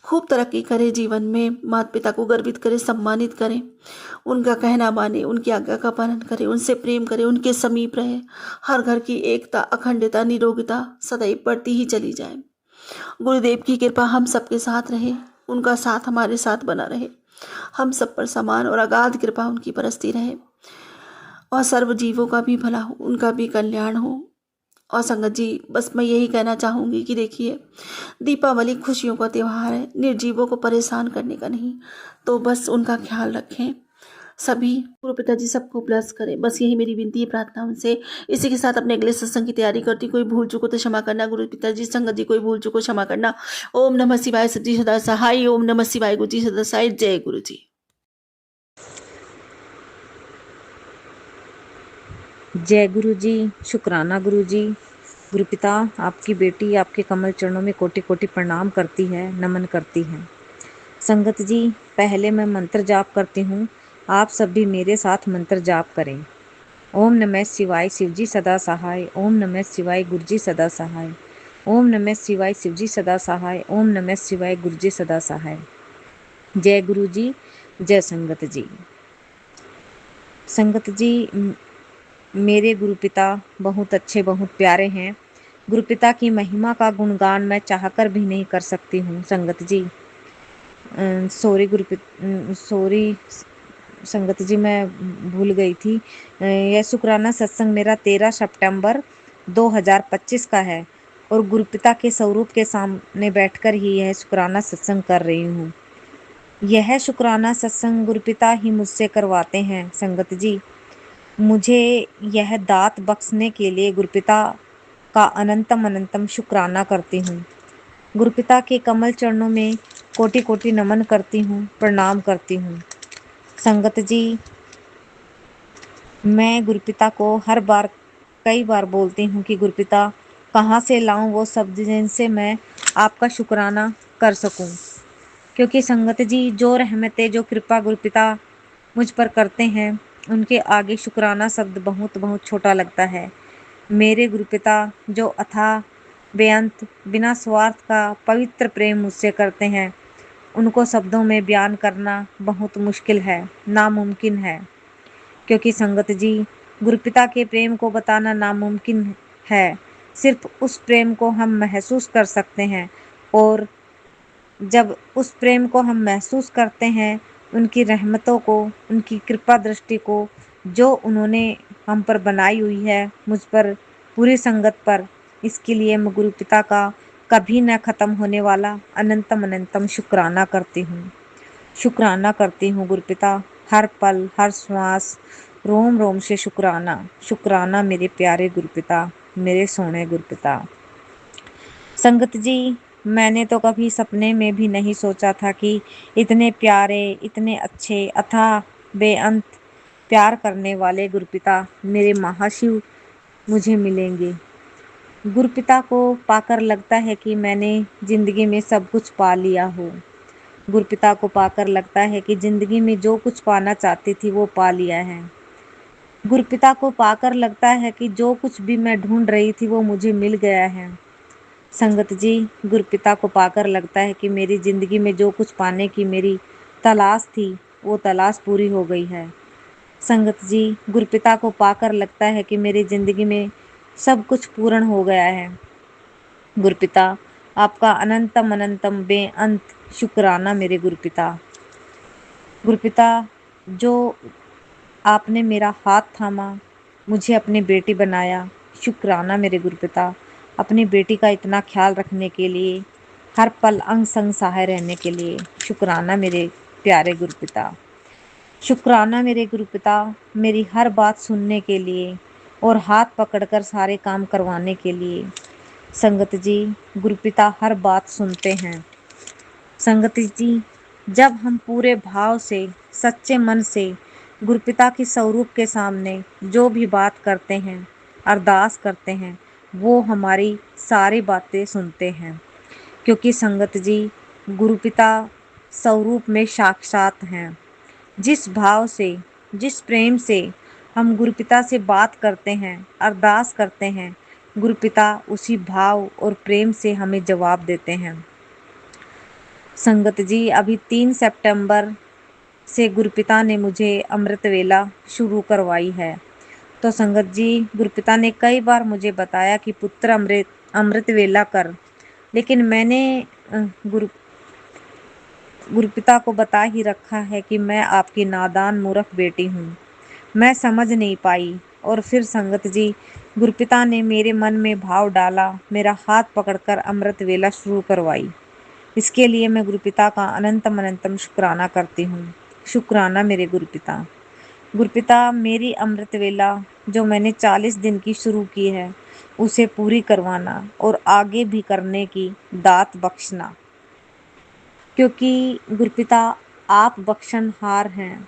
खूब तरक्की करें, जीवन में माता पिता को गर्वित करें, सम्मानित करें, उनका कहना माने, उनकी आज्ञा का पालन करें, उनसे प्रेम करें, उनके समीप रहे। हर घर की एकता, अखंडता, निरोगिता सदैव बढ़ती ही चली जाए। गुरुदेव की कृपा हम सबके साथ रहे, उनका साथ हमारे साथ बना रहे। हम सब पर समान और अगाध कृपा उनकी बरसती रहे, और सर्व जीवों का भी भला हो, उनका भी कल्याण हो। और संगत जी, बस मैं यही कहना चाहूँगी कि देखिए, दीपावली खुशियों का त्यौहार है, निर्जीवों को परेशान करने का नहीं। तो बस उनका ख्याल रखें सभी। गुरु पिताजी सबको ब्लेस करें, बस यही मेरी विनती है, प्रार्थना उनसे। इसी के साथ अपने अगले सत्संग की तैयारी करती। कोई भूल चूको तो क्षमा करना गुरु पिताजी। संगत जी, कोई भूल चूको क्षमा करना। ओम नमः शिवाय, सच्ची सदा सहाय। ओम नमः शिवाय, गुरु जी सदा सहाय। जय गुरु जी। जय गुरु जी, शुक्राना गुरु जी। गुरुपिता, आपकी बेटी आपके कमल चरणों में कोटि कोटि प्रणाम करती है, नमन करती है। संगत जी, पहले मैं मंत्र जाप करती हूँ, आप सब भी मेरे साथ मंत्र जाप करें। ओम नमः शिवाय, शिवजी सदा सहाय। ओम नमः शिवाय, गुरुजी सदा सहाय। ओम नमः शिवाय, शिवजी सदा सहाय। ओम नमः शिवाय, गुरुजी सदा सहाय। जय गुरु जी, जय संगत जी। संगत जी, मेरे गुरुपिता बहुत अच्छे, बहुत प्यारे हैं। गुरुपिता की महिमा का गुणगान मैं चाहकर भी नहीं कर सकती हूँ संगत जी। सॉरी संगत जी, मैं भूल गई थी। यह शुक्राना सत्संग मेरा 13 सितंबर 2025 का है, और गुरुपिता के स्वरूप के सामने बैठकर ही यह शुक्राना सत्संग कर रही हूँ। यह शुक्राना सत्संग गुरुपिता ही मुझसे करवाते हैं संगत जी। मुझे यह दात बख्शने के लिए गुरुपिता का अनंतम अनंतम शुक्राना करती हूँ। गुरुपिता के कमल चरणों में कोटि कोटि नमन करती हूँ, प्रणाम करती हूँ। संगत जी, मैं गुरुपिता को कई बार बोलती हूँ कि गुरुपिता, कहाँ से लाऊं वो शब्द जिनसे मैं आपका शुक्राना कर सकूं। क्योंकि संगत जी, जो रहमतें, जो कृपा गुरुपिता मुझ पर करते हैं, उनके आगे शुक्राना शब्द बहुत बहुत छोटा लगता है। मेरे गुरुपिता जो अथाह बेअंत बिना स्वार्थ का पवित्र प्रेम मुझसे करते हैं, उनको शब्दों में बयान करना बहुत मुश्किल है, नामुमकिन है। क्योंकि संगत जी, गुरुपिता के प्रेम को बताना नामुमकिन है। सिर्फ उस प्रेम को हम महसूस कर सकते हैं, और जब उस प्रेम को हम महसूस करते हैं, उनकी रहमतों को, उनकी कृपा दृष्टि को जो उन्होंने हम पर बनाई हुई है, मुझ पर, पूरी संगत पर, इसके लिए मैं गुरुपिता का कभी न ख़त्म होने वाला अनंतम अनंतम शुक्राना करती हूँ। शुक्राना करती हूँ गुरुपिता, हर पल, हर श्वास, रोम रोम से शुक्राना, शुक्राना मेरे प्यारे गुरुपिता, मेरे सोने गुरुपिता। संगत जी, मैंने तो कभी सपने में भी नहीं सोचा था कि इतने प्यारे, इतने अच्छे, अथाह बेअंत प्यार करने वाले गुरुपिता, मेरे महाशिव, मुझे मिलेंगे। गुरुपिता को पाकर लगता है कि मैंने जिंदगी में सब कुछ पा लिया हो। गुरुपिता को पाकर लगता है कि जिंदगी में जो कुछ पाना चाहती थी वो पा लिया है। गुरुपिता को पाकर लगता है कि जो कुछ भी मैं ढूंढ रही थी वो मुझे मिल गया है। संगत जी, गुरुपिता को पाकर लगता है कि मेरी ज़िंदगी में जो कुछ पाने की मेरी तलाश थी, वो तलाश पूरी हो गई है। संगत जी, गुरुपिता को पाकर लगता है कि मेरी ज़िंदगी में सब कुछ पूर्ण हो गया है। गुरुपिता, आपका अनंतम अनंतम बेअंत शुक्राना मेरे गुरुपिता। गुरुपिता, जो आपने मेरा हाथ थामा, मुझे अपनी बेटी बनाया, शुक्राना मेरे गुरुपिता। अपनी बेटी का इतना ख्याल रखने के लिए, हर पल अंग संग सहाय रहने के लिए। शुक्राना मेरे प्यारे गुरुपिता। शुक्राना मेरे गुरुपिता, मेरी हर बात सुनने के लिए और हाथ पकड़कर सारे काम करवाने के लिए। संगत जी, गुरुपिता हर बात सुनते हैं। संगत जी, जब हम पूरे भाव से, सच्चे मन से गुरुपिता की स्वरूप के सामने जो भी बात करते हैं, अरदास करते हैं, वो हमारी सारी बातें सुनते हैं। क्योंकि संगत जी, गुरुपिता स्वरूप में साक्षात हैं। जिस भाव से, जिस प्रेम से हम गुरुपिता से बात करते हैं, अरदास करते हैं, गुरुपिता उसी भाव और प्रेम से हमें जवाब देते हैं। संगत जी, अभी 3 सितंबर से गुरुपिता ने मुझे अमृत वेला शुरू करवाई है। तो संगत जी, गुरुपिता ने कई बार मुझे बताया कि पुत्र अमृत वेला कर, लेकिन मैंने गुरुपिता को बता ही रखा है कि मैं आपकी नादान मूर्ख बेटी हूँ, मैं समझ नहीं पाई। और फिर संगत जी, गुरुपिता ने मेरे मन में भाव डाला, मेरा हाथ पकड़कर अमृत वेला शुरू करवाई। इसके लिए मैं गुरुपिता का अनंतम अनंतम शुक्राना करती हूँ। शुक्राना मेरे गुरुपिता। गुरुपिता, मेरी अमृत वेला जो मैंने 40 दिन की शुरू की है, उसे पूरी करवाना और आगे भी करने की दात बख्शना। क्योंकि गुरुपिता आप बख्शनहार हैं।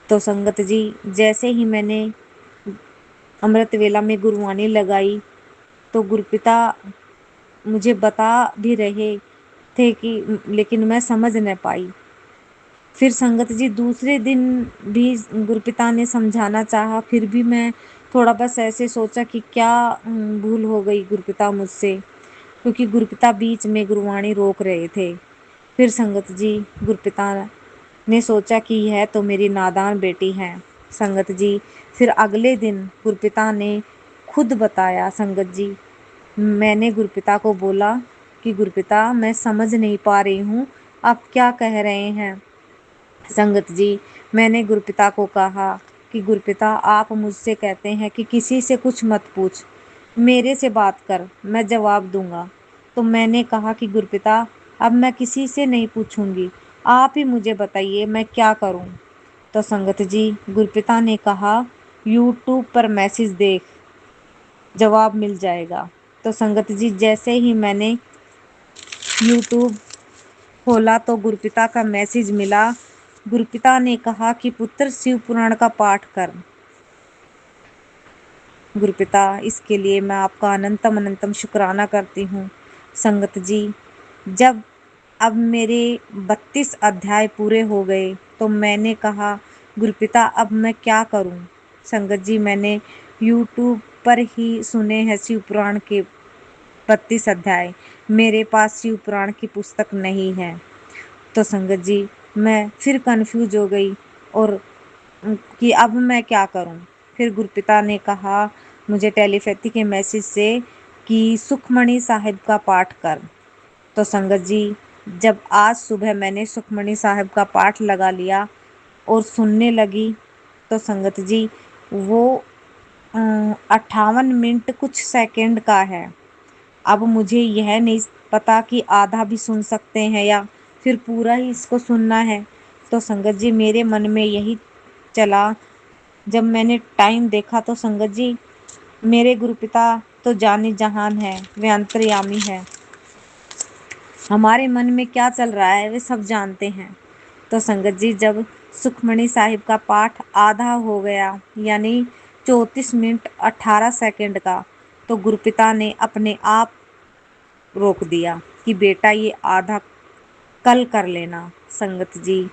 तो संगत जी, जैसे ही मैंने अमृत वेला में गुरुवाणी लगाई, तो गुरुपिता मुझे बता भी रहे थे कि, लेकिन मैं समझ न पाई। फिर संगत जी, दूसरे दिन भी गुरुपिता ने समझाना चाहा, फिर भी मैं थोड़ा बस ऐसे सोचा कि क्या भूल हो गई गुरुपिता मुझसे, क्योंकि गुरुपिता बीच में गुरुवाणी रोक रहे थे। फिर संगत जी, गुरुपिता ने सोचा कि यह तो मेरी नादान बेटी है। संगत जी, फिर अगले दिन गुरुपिता ने खुद बताया। संगत जी, मैंने गुरुपिता को बोला कि गुरुपिता, मैं समझ नहीं पा रही हूँ आप क्या कह रहे हैं। संगत जी, मैंने गुरुपिता को कहा कि गुरुपिता, आप मुझसे कहते हैं कि किसी से कुछ मत पूछ, मेरे से बात कर, मैं जवाब दूंगा। तो मैंने कहा कि गुरुपिता, अब मैं किसी से नहीं पूछूंगी, आप ही मुझे बताइए मैं क्या करूं। तो संगत जी, गुरुपिता ने कहा, यूट्यूब पर मैसेज देख, जवाब मिल जाएगा। तो संगत जी, जैसे ही मैंने यूट्यूब खोला तो गुरुपिता का मैसेज मिला। गुरुपिता ने कहा कि पुत्र, शिव पुराण का पाठ कर। गुरुपिता, इसके लिए मैं आपका अनंतम अनंतम शुक्राना करती हूँ। संगत जी, जब अब मेरे 32 अध्याय पूरे हो गए तो मैंने कहा, गुरुपिता अब मैं क्या करूं। संगत जी, मैंने यूट्यूब पर ही सुने हैं शिव पुराण के 32 अध्याय, मेरे पास शिव पुराण की पुस्तक नहीं है। तो संगत जी, मैं फिर कंफ्यूज हो गई और कि अब मैं क्या करूं। फिर गुरुपिता ने कहा मुझे टेलीपैथी के मैसेज से कि सुखमणि साहिब का पाठ कर। तो संगत जी, जब आज सुबह मैंने सुखमणि साहिब का पाठ लगा लिया और सुनने लगी, तो संगत जी, वो 58 मिनट कुछ सेकंड का है। अब मुझे यह नहीं पता कि आधा भी सुन सकते हैं या फिर पूरा ही इसको सुनना है। तो संगत जी, मेरे मन में यही चला। जब मैंने टाइम देखा तो संगत जी, मेरे गुरुपिता तो जाने जहान है, वे अंतर्यामी है, हमारे मन में क्या चल रहा है वे सब जानते हैं। तो संगत जी, जब सुखमणि साहिब का पाठ आधा हो गया, यानी 34 मिनट 18 सेकंड का, तो गुरुपिता ने अपने आप रोक दिया कि बेटा ये आधा कल कर लेना। संगत जी,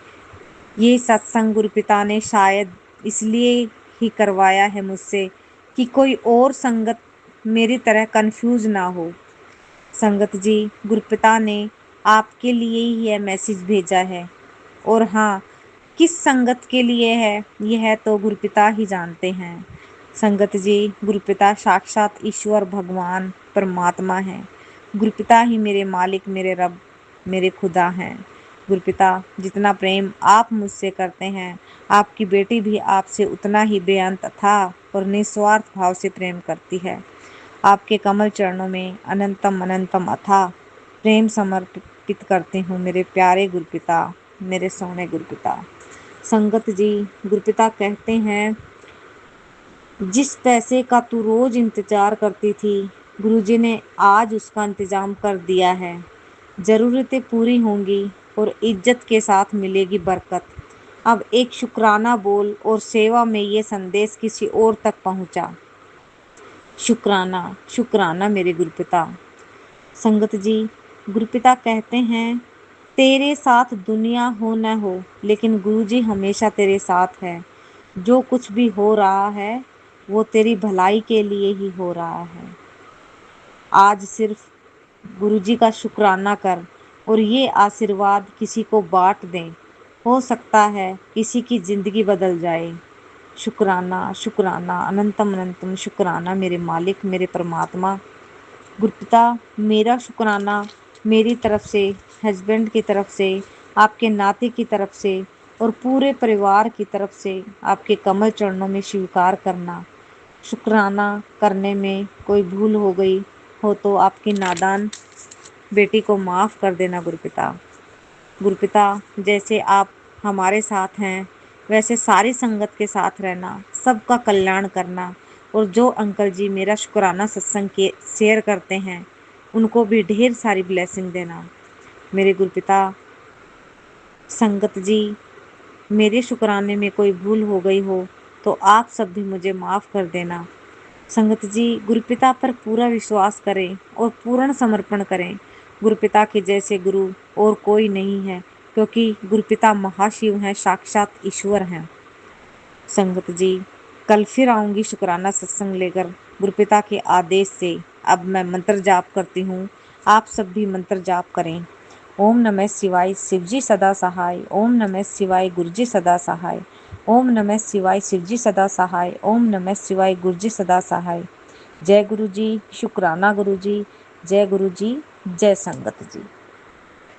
ये सत्संग गुरुपिता ने शायद इसलिए ही करवाया है मुझसे कि कोई और संगत मेरी तरह कंफ्यूज ना हो। संगत जी, गुरुपिता ने आपके लिए ही यह मैसेज भेजा है, और हाँ, किस संगत के लिए है यह तो गुरुपिता ही जानते हैं। संगत जी, गुरुपिता साक्षात ईश्वर भगवान परमात्मा है। गुरुपिता ही मेरे मालिक, मेरे रब, मेरे खुदा हैं। गुरुपिता, जितना प्रेम आप मुझसे करते हैं, आपकी बेटी भी आपसे उतना ही बेअंत अथाह और निस्वार्थ भाव से प्रेम करती है। आपके कमल चरणों में अनंतम अनंतम अथाह प्रेम समर्पित करती हूँ मेरे प्यारे गुरुपिता, मेरे सोने गुरुपिता। संगत जी, गुरुपिता कहते हैं, जिस पैसे का तू रोज इंतजार करती थी, गुरुजी ने आज उसका इंतजाम कर दिया है। ज़रूरतें पूरी होंगी और इज्जत के साथ मिलेगी बरकत। अब एक शुक्राना बोल और सेवा में ये संदेश किसी और तक पहुंचा। शुक्राना, शुक्राना मेरे गुरुपिता। संगत जी, गुरुपिता कहते हैं, तेरे साथ दुनिया हो न हो, लेकिन गुरुजी हमेशा तेरे साथ है। जो कुछ भी हो रहा है वो तेरी भलाई के लिए ही हो रहा है। आज सिर्फ गुरुजी का शुक्राना कर और ये आशीर्वाद किसी को बांट दें। हो सकता है किसी की जिंदगी बदल जाए। शुक्राना, शुक्राना, अनंतम अनंतम शुक्राना मेरे मालिक, मेरे परमात्मा। गुरुपिता, मेरा शुक्राना मेरी तरफ से, हस्बैंड की तरफ से, आपके नाते की तरफ से और पूरे परिवार की तरफ से आपके कमल चरणों में स्वीकार करना। शुक्राना करने में कोई भूल हो गई हो तो आपकी नादान बेटी को माफ़ कर देना गुरुपिता। गुरुपिता, जैसे आप हमारे साथ हैं वैसे सारी संगत के साथ रहना, सबका कल्याण करना और जो अंकल जी मेरा शुक्राना सत्संग के शेयर करते हैं उनको भी ढेर सारी ब्लेसिंग देना। मेरे गुरुपिता, संगत जी, मेरे शुक्राने में कोई भूल हो गई हो तो आप सब भी मुझे माफ़ कर देना। संगत जी, गुरुपिता पर पूरा विश्वास करें और पूर्ण समर्पण करें। गुरुपिता के जैसे गुरु और कोई नहीं है, क्योंकि गुरुपिता महाशिव हैं, साक्षात ईश्वर हैं। संगत जी, कल फिर आऊँगी शुक्राना सत्संग लेकर गुरुपिता के आदेश से। अब मैं मंत्र जाप करती हूँ, आप सब भी मंत्र जाप करें। ओम नमः शिवाय, शिवजी सदा सहाय। ओम नमः शिवाय, गुरुजी सदा सहाय। ओम नमः शिवाय, शिवजी सदा सहाय। ओम नमः शिवाय, गुरुजी सदा सहाय। जय गुरु जी, शुक्राना गुरु जी, जय गुरु जी, जय संगत जी।